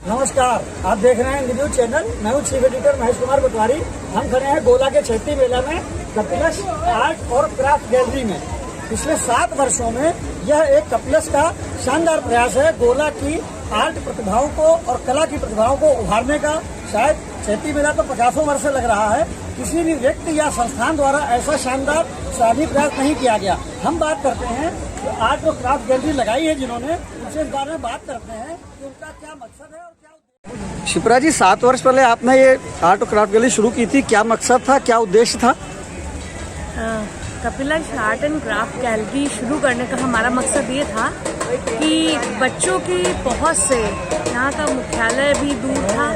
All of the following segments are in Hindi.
नमस्कार, आप देख रहे हैं हिंदी न्यूज चैनल। मैं हूँ चीफ एडिटर महेश कुमार पटवारी। हम खड़े हैं गोला के चैती मेला में कपिलस आर्ट और क्राफ्ट गैलरी में। पिछले 7 वर्षों में यह एक कपिलस का शानदार प्रयास है गोला की आर्ट प्रतिभाओं को और कला की प्रतिभाओं को उभारने का। शायद चैती मेला तो 50 वर्ष से लग रहा है, किसी भी व्यक्ति या संस्थान द्वारा ऐसा शानदार सराहनीय प्रयास नहीं किया गया। हम बात करते हैं जो आर्ट और क्राफ्ट गैलरी लगाई है जिन्होंने, उनसे इस बारे में बात करते हैं कि उनका क्या मकसद है और क्या। शिप्रा जी, 7 वर्ष पहले आपने ये आर्ट और क्राफ्ट गैलरी शुरू की थी, क्या मकसद था, क्या उद्देश्य था? कपिलस आर्ट एंड क्राफ्ट गैलरी शुरू करने का हमारा मकसद ये था कि बच्चों की पहुंच से यहाँ का मुख्यालय भी दूर था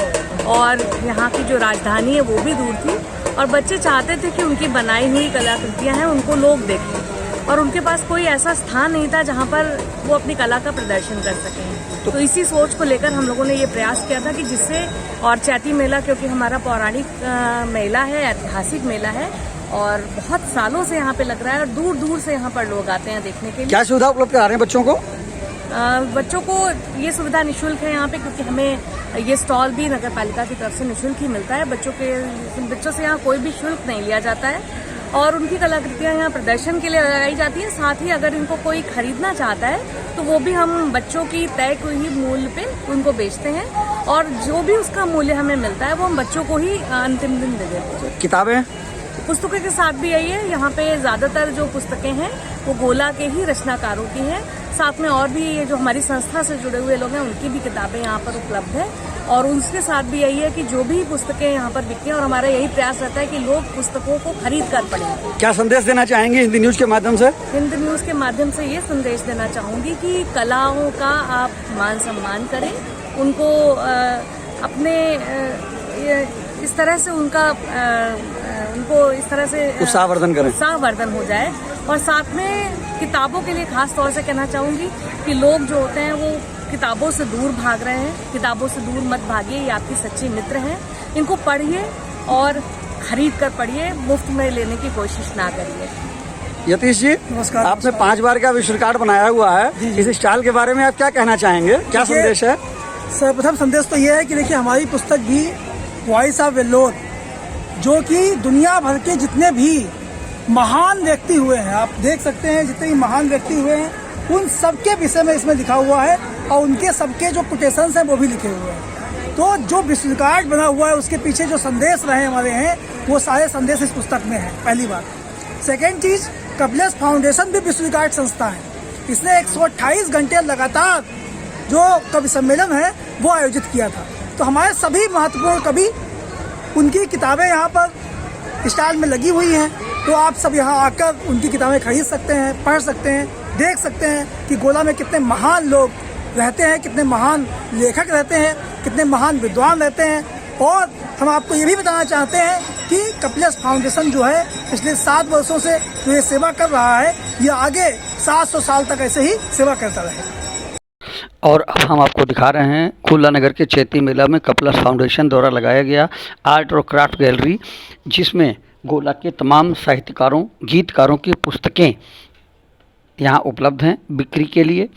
और यहाँ की जो राजधानी है वो भी दूर थी, और बच्चे चाहते थे कि उनकी बनाई हुई कलाकृतियाँ हैं उनको लोग देखें, और उनके पास कोई ऐसा स्थान नहीं था जहाँ पर वो अपनी कला का प्रदर्शन कर सकें। तो इसी सोच को लेकर हम लोगों ने ये प्रयास किया था कि जिससे, और चैती मेला क्योंकि हमारा पौराणिक मेला है, ऐतिहासिक मेला है और बहुत सालों से यहाँ पे लग रहा है और दूर दूर से यहाँ पर लोग आते हैं देखने के लिए। क्या सुविधा उपलब्ध करा रहे हैं बच्चों को? बच्चों को ये सुविधा निःशुल्क है यहाँ पे, क्योंकि हमें ये स्टॉल भी नगर पालिका की तरफ से निःशुल्क ही मिलता है। बच्चों से यहाँ कोई भी शुल्क नहीं लिया जाता है और उनकी कलाकृतियाँ यहाँ प्रदर्शन के लिए लगाई जाती हैं। साथ ही अगर इनको कोई खरीदना चाहता है तो वो भी हम बच्चों की तय हुई मूल्य पे उनको बेचते हैं, और जो भी उसका मूल्य हमें मिलता है वो हम बच्चों को ही अंतिम दिन दे देते हैं। किताबें, पुस्तकों के साथ भी यही है। यहाँ पे ज्यादातर जो पुस्तकें हैं वो गोला के ही रचनाकारों की हैं। साथ में और भी ये जो हमारी संस्था से जुड़े हुए लोग हैं उनकी भी किताबें यहाँ पर उपलब्ध है, और उसके साथ भी यही है कि जो भी पुस्तकें यहाँ पर बिकती हैं, और हमारा यही प्रयास रहता है कि लोग पुस्तकों को खरीद कर पढ़ें। क्या संदेश देना चाहेंगे हिंदी न्यूज के माध्यम से? हिंदी न्यूज के माध्यम से ये संदेश देना चाहूंगी कि कलाओं का आप मान सम्मान करें, उनको अपने इस तरह से उनको इस तरह से उत्साहवर्धन करें, उत्साहवर्धन हो जाए। और साथ में किताबों के लिए खास तौर से कहना चाहूंगी कि लोग जो होते हैं वो किताबों से दूर भाग रहे हैं। किताबों से दूर मत भागिए, ये आपकी सच्ची मित्र हैं। इनको पढ़िए और खरीद कर पढ़िए, मुफ्त में लेने की कोशिश ना करिए। यतीश जी, नमस्कार। आपने 5 बार का विश्व रिकॉर्ड बनाया हुआ है, इस स्टॉल के बारे में आप क्या कहना चाहेंगे, क्या संदेश है? सर्वप्रथम संदेश तो ये है कि देखिए, हमारी पुस्तक भी वॉइस ऑफ वेल्लोर, जो कि दुनिया भर के जितने भी महान व्यक्ति हुए हैं, आप देख सकते हैं जितने भी महान व्यक्ति हुए हैं उन सबके विषय में इसमें लिखा हुआ है, और उनके सबके जो कोटेशंस हैं वो भी लिखे हुए हैं। तो जो विश्व रिकॉर्ड बना हुआ है उसके पीछे जो संदेश रहे हमारे हैं वो सारे संदेश इस पुस्तक में है, पहली बात। सेकेंड चीज, कपिलस फाउंडेशन भी विश्व रिकॉर्ड संस्था है। इसने 128 घंटे लगातार जो कवि सम्मेलन है वो आयोजित किया था। तो हमारे सभी महत्वपूर्ण कवि, उनकी किताबें यहाँ पर स्टॉल में लगी हुई हैं, तो आप सब यहाँ आकर उनकी किताबें खरीद सकते हैं, पढ़ सकते हैं, देख सकते हैं कि गोला में कितने महान लोग रहते हैं, कितने महान लेखक रहते हैं, कितने महान विद्वान रहते हैं। और हम आपको ये भी बताना चाहते हैं कि कपिलस फाउंडेशन जो है पिछले 7 वर्षों से जो ये सेवा कर रहा है, ये आगे 700 साल तक ऐसे ही सेवा करता रहे। और अब हम आपको दिखा रहे हैं खुला नगर के चैती मेला में कपिलस फाउंडेशन द्वारा लगाया गया आर्ट और क्राफ्ट गैलरी, जिसमें गोला के तमाम साहित्यकारों, गीतकारों की पुस्तकें यहाँ उपलब्ध हैं बिक्री के लिए।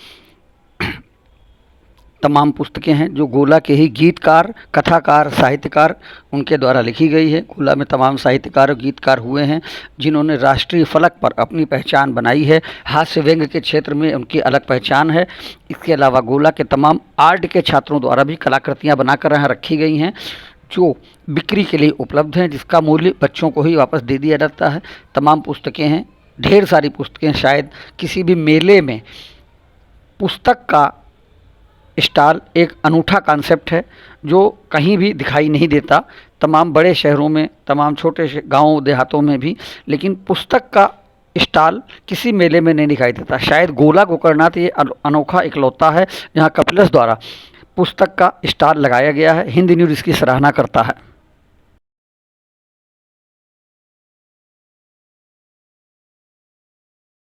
तमाम पुस्तकें हैं जो गोला के ही गीतकार, कथाकार, साहित्यकार उनके द्वारा लिखी गई है। गोला में तमाम साहित्यकार और गीतकार हुए हैं जिन्होंने राष्ट्रीय फलक पर अपनी पहचान बनाई है। हास्य व्यंग के क्षेत्र में उनकी अलग पहचान है। इसके अलावा गोला के तमाम आर्ट के छात्रों द्वारा भी कलाकृतियाँ बनाकर यहाँ रखी गई हैं जो बिक्री के लिए उपलब्ध हैं, जिसका मूल्य बच्चों को ही वापस दे दिया जाता है। तमाम पुस्तकें हैं, ढेर सारी पुस्तकें। शायद किसी भी मेले में पुस्तक का स्टॉल एक अनूठा कॉन्सेप्ट है जो कहीं भी दिखाई नहीं देता, तमाम बड़े शहरों में, तमाम छोटे गाँव देहातों में भी, लेकिन पुस्तक का स्टॉल किसी मेले में नहीं दिखाई देता। शायद गोला गोकर्णनाथ ये अनोखा इकलौता है जहाँ कपिलस द्वारा पुस्तक का स्टॉल लगाया गया है। हिंदी न्यूज़ इसकी सराहना करता है।